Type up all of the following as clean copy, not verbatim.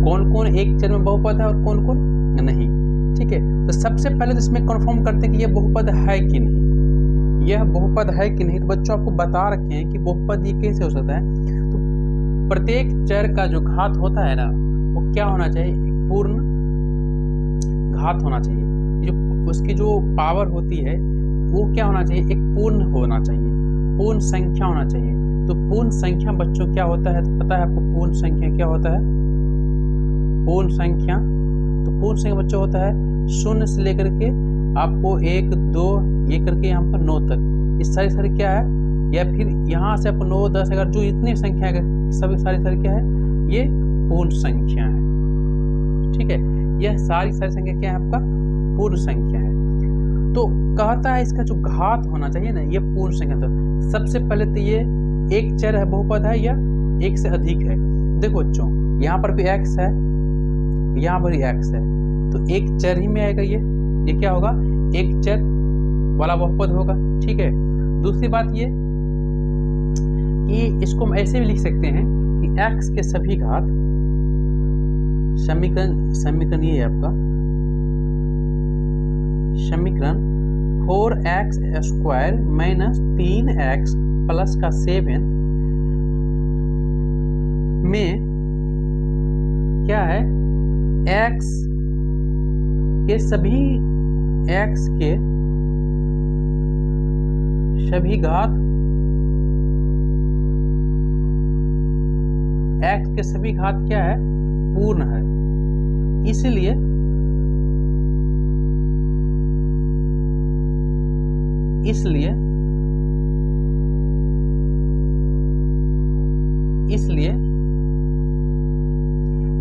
कौन कौन एक चर में बहुपद है और कौन कौन नहीं। ठीक है, तो सबसे पहले तो इसमें कंफर्म करते हैं कि यह बहुपद है कि नहीं, यह बहुपद है कि नहीं। तो बच्चों आपको बता रखे हैं कि बहुपद ये कैसे हो सकता है। तो प्रत्येक चर का जो घात होता है ना, वो क्या होना चाहिए, एक पूर्ण घात होना चाहिए। जो उसकी जो पावर होती है वो क्या होना चाहिए, एक पूर्ण होना चाहिए, पूर्ण संख्या होना चाहिए। तो पूर्ण संख्या बच्चों क्या होता है, तो पता है आपको पूर्ण संख्या क्या होता है। पूर्ण संख्या, तो पूर्ण संख्या बच्चों होता है 0 से लेकर के आपको 1 2 ये करके यहाँ पर 9 तक, इस सारी क्या है, या फिर यहाँ से आपको 9 10 11 जो इतनी संख्या है सभी सारी क्या है, ये पूर्ण संख्या है। ठीक है, यह सारी संख्या क्या है, आपका पूर्ण संख्या है। तो कहता है इसका जो घात होना चाहिए ना, ये पूर्ण संख्या। तो सबसे पहले तो ये एक चर है, बहुपद है या एक से अधिक है। देखो बच्चों, यहाँ पर भी x है, यहाँ पर भी x है, तो एक चर ही में आएगा। ये क्या होगा, एक चर वाला बहुपद होगा। ठीक है, दूसरी बात ये कि इसको हम ऐसे भी लिख सकते हैं कि x के सभी घात, समीकरण ये है आपका समीकरण 4x² माइनस 3x प्लस का 7 में क्या है, x के सभी घात, x के सभी घात क्या है, पूर्ण है। इसलिए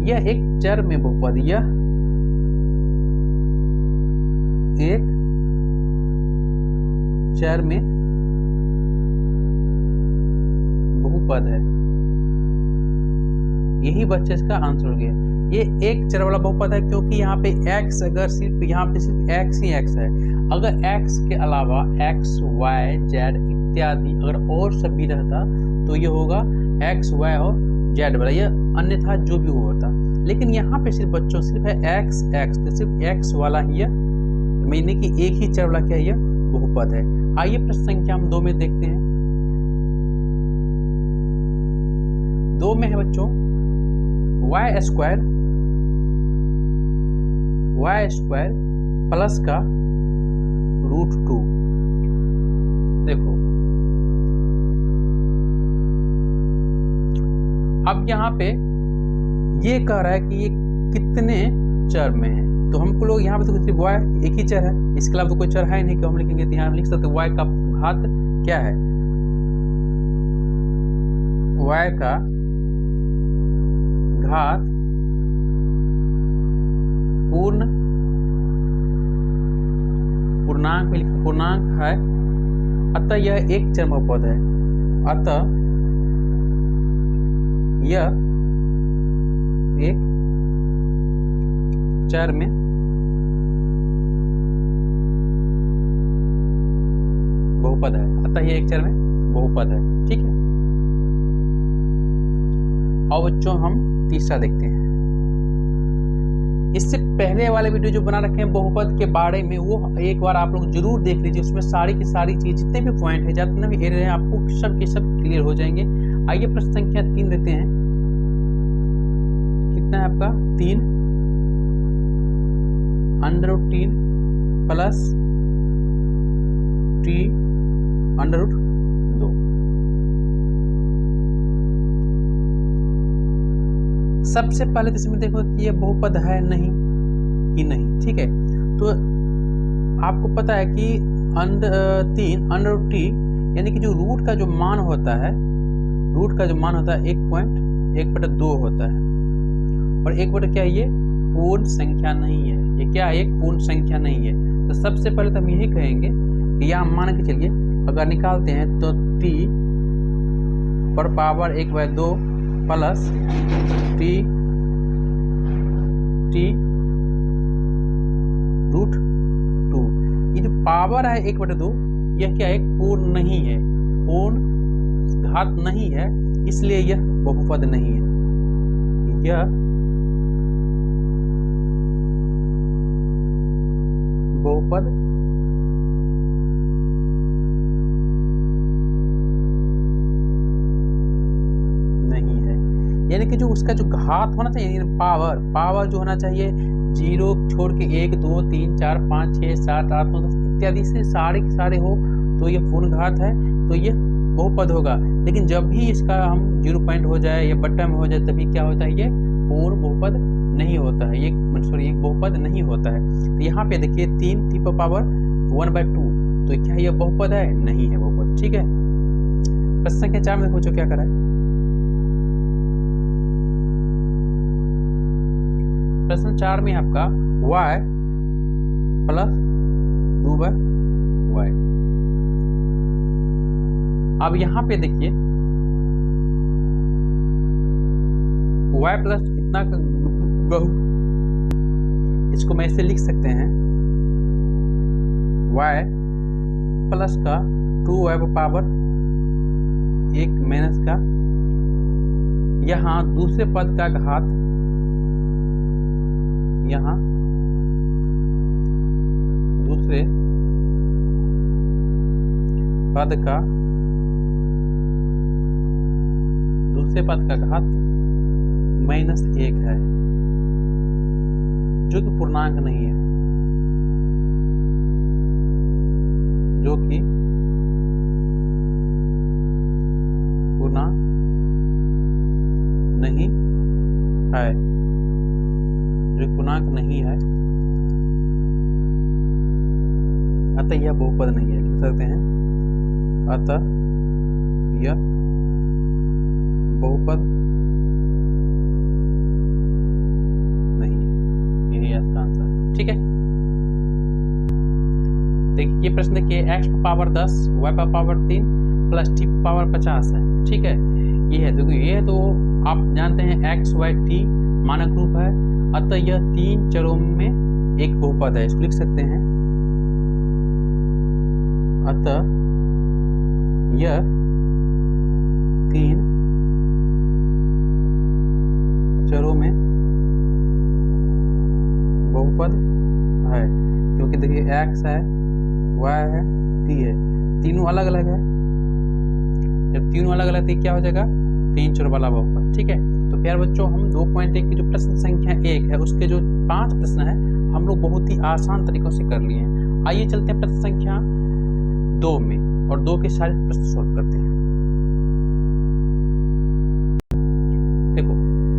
यह एक चर में बहुपद, यह एक चर में बहुपद है। यही बच्चे इसका आंसर हो गया। ये एक चर वाला बहुपद है क्योंकि यहाँ पे x, अगर सिर्फ यहाँ पे सिर्फ x ही x है। अगर x के अलावा x y z इत्यादि अगर और सब भी रहता तो ये होगा x y और z वाला, यह अन्यथा जो भी होता। लेकिन यहाँ पे सिर्फ बच्चों सिर्फ है x x, तो सिर्फ x वाला ही है, यानी कि एक ही चर वाला क्या है, यह बहुपद है। आइए प्रश्न संख्या हम 2 में देखते हैं। 2 में है बच्चों y² प्लस का √2। देखो अब यहाँ पे ये कह रहा है कि ये कितने चर में है। तो हमको लोग यहाँ पे तो सिर्फ y एक ही चर है, इसके अलावा तो कोई चर है नहीं कि हम लिखेंगे। तो यहाँ लिख सकते y का घात क्या है, y का घात पूर्णांक है, अतः यह एक चर बहुपद है। अतः यह एक चर में बहुपद है, अतः यह एक चर में बहुपद है। ठीक है, और बच्चों हम तीसरा देखते हैं। इससे पहले वाले वीडियो जो बना रखे हैं बहुपद के बारे में, वो एक बार आप लोग जरूर देख लीजिए। उसमें सारी की सारी चीज, जितने भी पॉइंट है, जितने भी एरिया है, आपको सब के सब क्लियर हो जाएंगे। आइए प्रश्न संख्या 3 देते हैं। कितना है आपका, 3 √3 प्लस t √2। सबसे पहले तो इसमें देखो कि ये बहुपद है नहीं कि नहीं। ठीक है, तो आपको पता है कि 3 √t यानी कि जो रूट का जो मान होता है, 1.1/2 होता है। और 1 क्या है, ये पूर्ण संख्या नहीं है। ये क्या है, एक पूर्ण संख्या नहीं है। तो सबसे पहले तो हम यही कहेंगे कि यहाँ मान के चलिए, अगर निकालते हैं तो t पर पावर 1/2 प्लस t √2। ये जो पावर है 1/2, यह क्या एक पूर्ण नहीं है, पूर्ण घात नहीं है, इसलिए यह बहुपद नहीं है। यह बहुपद नहीं है। यानी कि जो उसका जो घात होना चाहिए, पावर जो होना चाहिए 0 छोड़ के 1 2 3 4 5 6 7 8 9 10 इत्यादि से सारे के सारे हो तो ये पूर्ण घात है, तो ये बहुपद होगा। लेकिन जब भी इसका हम 0 पॉइंट हो जाए या बट्टा में हो जाए तभी क्या होता है, ये पूर्ण बहुपद नहीं होता है, ये एक बहुपद नहीं होता है। तो यहाँ पे देखिए 3 t पावर 1/2, तो क्या ये बहुपद है? नहीं है बहुपद। ठीक है, प्रश्न संख्या 4 में देखो बच्चों क्या करा है। प्रश्न 4 में आपका y प्लस 2/y। अब यहाँ पे देखिए y प्लस इतना इसको मैं ऐसे लिख सकते हैं y प्लस का 2y पावर 1 माइनस का यहाँ दूसरे पद का घात, यहाँ दूसरे पद का घात -1 है, जो कि पूर्णांक नहीं है, जो कि पूर्णांक नहीं है, जो पूर्णांक नहीं है, अतः यह बहुपद नहीं है। लिख सकते हैं अतः यह बहुपद नहीं है, यही इसका आंसर है। ठीक है, देखिए ये प्रश्न देखिए x power 10 y power 3 plus t power 50 है। ठीक है, ये है, देखो ये तो आप जानते हैं x y t मानक रूप है, अतः यह 3 चरों में एक बहुपद है। इसको लिख सकते हैं अतः यह 3 चरों में बहुपद है, क्योंकि देखिए x है, y है, t है, तीनों अलग अलग है। जब तीनों अलग अलग तो क्या हो जाएगा? 3 चर वाला बहुपद। ठीक है, तो प्यारे बच्चों हम 2.1 की जो प्रश्न संख्या 1 है उसके जो 5 प्रश्न है हम लोग बहुत ही आसान तरीकों से कर लिए हैं। आइए चलते हैं प्रश्न संख्या 2 में और 2 के सारे प्रश्न सॉल्व करते हैं। देखो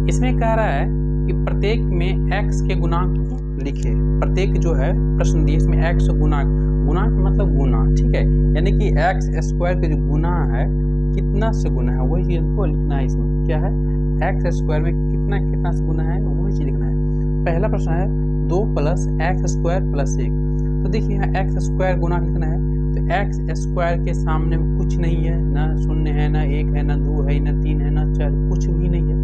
इसमें कह रहा है कि प्रत्येक में x के गुणांक लिखे। प्रत्येक जो है प्रश्न दिए इसमें x गुणांक मतलब गुना। ठीक है, यानी कि x² के जो गुना है कितना से गुना है वही चीज हमको लिखना है। इसमें क्या है, x² में कितना से गुना है वही चीज लिखना है। पहला प्रश्न है 2 + x² + 1। तो देखिए यहाँ x² गुना लिखना है, तो x² के सामने में कुछ नहीं है, ना 0 है, ना 1 है, ना 2 है, ना 3 है, ना 4, कुछ भी नहीं है।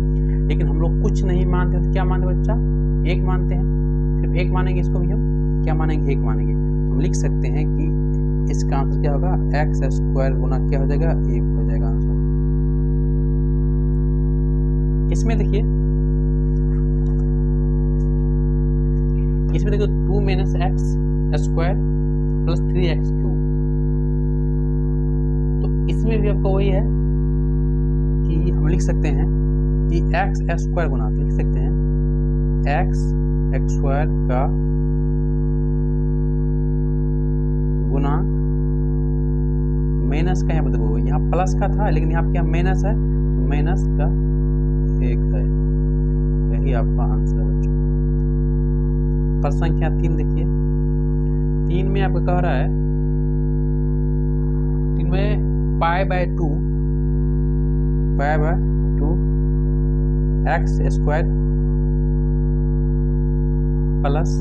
लेकिन हम लोग कुछ नहीं मानते तो क्या मानते बच्चा? 1 मानते हैं, सिर्फ 1 मानेंगे। इसको भी हम क्या मानेंगे? 1 मानेंगे। तो हम लिख सकते हैं कि इसका आंसर क्या होगा? x² गुना क्या हो जाएगा? 1 हो जाएगा आंसर। इसमें देखिए 2 - x² + 3x³ तो इसमें भी आपको वही है कि हम लिख सकते हैं कि x² गुना, लिख सकते हैं x² का गुणांक माइनस का, यहाँ पर देखो यहाँ प्लस का था लेकिन यहाँ क्या माइनस है, तो माइनस का 1 है। यही आपका आंसर है बच्चों। प्रश्न संख्या 3 देखिए, 3 में आपको कह रहा है 3 में π/2 x² +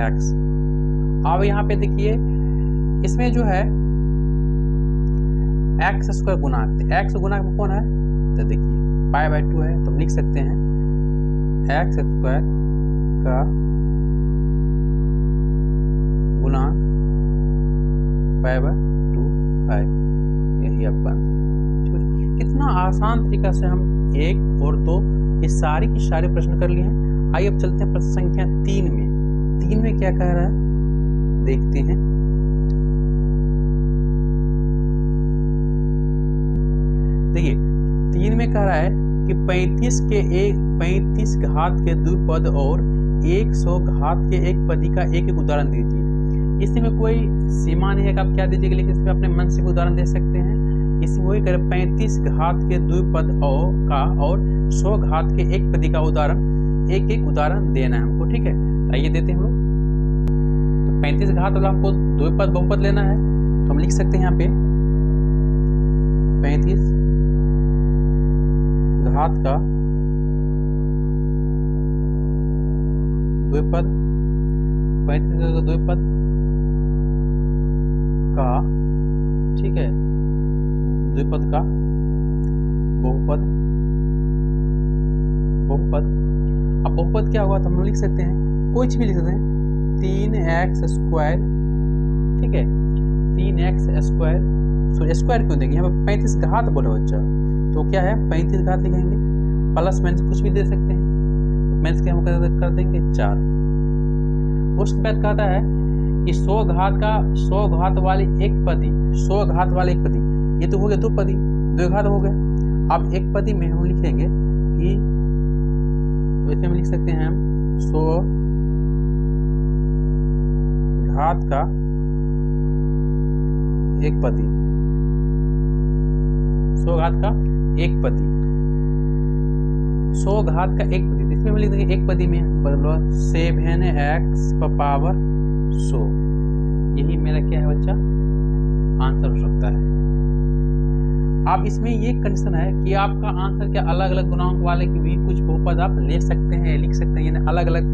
x। अब यहाँ पे देखिए इसमें जो है x² गुणांक, x गुणांक कौन है? तो देखिए π/2 है, तो हम लिख सकते हैं x² का गुणांक π/2 है। यही आपका आंसर है। कितना आसान तरीका से हम 1 और 2 के सारे प्रश्न कर लिए हैं। आइए अब चलते हैं प्रश्न संख्या 3 में। 3 में क्या कह रहा है? देखते हैं। देखिए 3 में कह रहा है कि 35 घात के द्विपद और 100 घात के एक पदी का एक एक उदाहरण दीजिए। इसमें कोई सीमा नहीं है कि आप क्या दीजिएगा, लेकिन इसमें अपने मन से भी उदाहरण दे सकते हैं। इसमें वही करें 35 घात के द्विपद और 100 घात के एक पदी का उदाहरण, एक एक उदाहरण देना है हमको, ठीक है। आइए देते हैं हम लोग। तो 35 घात वाला हमको द्विपद बहुपद लेना है, तो हम लिख सकते हैं यहाँ पे 35 घात का द्विपद, 35 का द्विपद का, ठीक है, द्विपद का बहुपद। अब बहुपद क्या होगा, तो हम लिख सकते हैं कोई चीज भी लिख सकते हैं 3x स्क्वायर, ठीक है, 3x स्क्वायर। सॉरी स्क्वायर क्यों देंगे, यहाँ पर 35 घात बोले बच्चा, तो क्या है 35 घात लिखेंगे, प्लस माइनस कुछ भी दे सकते हैं, तो माइनस के हम कर देंगे 4। उसके बाद कहता है कि 100 घात वाली एक पदी, 100 घात वाली एक पदी, ये तो हो गया 2 पदी, 2 घात हो गया। अब एक पदी में हम लिखेंगे कि वैसे हम लिख सकते हैं 100 घात का एक पदी, 100 घात का एक पदी, 100 घात का एक पदी, इसमें हम लिख देंगे एक पदी में 7x पावर 100। यही मेरा क्या है बच्चा, आंसर हो सकता है। अब इसमें ये कंडीशन है कि आपका आंसर क्या अलग अलग गुणांक वाले की भी कुछ बहुपद आप ले सकते हैं, लिख सकते हैं, यानी अलग अलग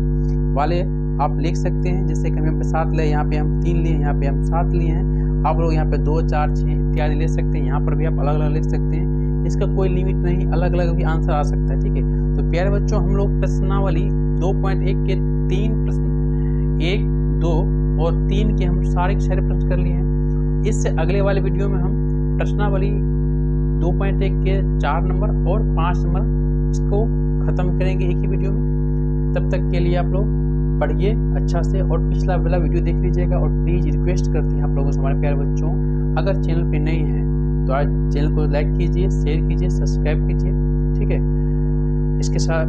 वाले आप लिख सकते हैं। जैसे कि हम यहाँ पे 7 ले, यहाँ पे हम 3 लिए, यहाँ पे हम 7 लिए हैं, आप लोग यहाँ पे 2, 4, 6 इत्यादि ले सकते हैं। यहाँ पर भी आप अलग अलग लिख सकते हैं, इसका कोई लिमिट नहीं, अलग अलग भी आंसर आ सकता है, ठीक है। तो प्यारे बच्चों, हम लोग प्रश्नावली 2.1 के 3 प्रश्न, 1, 2 और 3 के हम सारे प्रश्न कर लिए हैं। इससे अगले वाले वीडियो में हम प्रश्नावली 2.1 के 4 नंबर और 5 नंबर इसको ख़त्म करेंगे एक ही वीडियो में। तब तक के लिए आप लोग पढ़िए अच्छा से और पिछला वाला वीडियो देख लीजिएगा। और प्लीज़ रिक्वेस्ट करते हैं आप लोगों से, हमारे प्यारे बच्चों, अगर चैनल पे नए हैं तो आज चैनल को लाइक कीजिए, शेयर कीजिए, सब्सक्राइब कीजिए, ठीक है। इसके साथ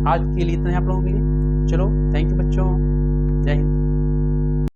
आज के लिए इतना है आप लोगों के लिए। चलो, थैंक यू बच्चों, जय हिंद।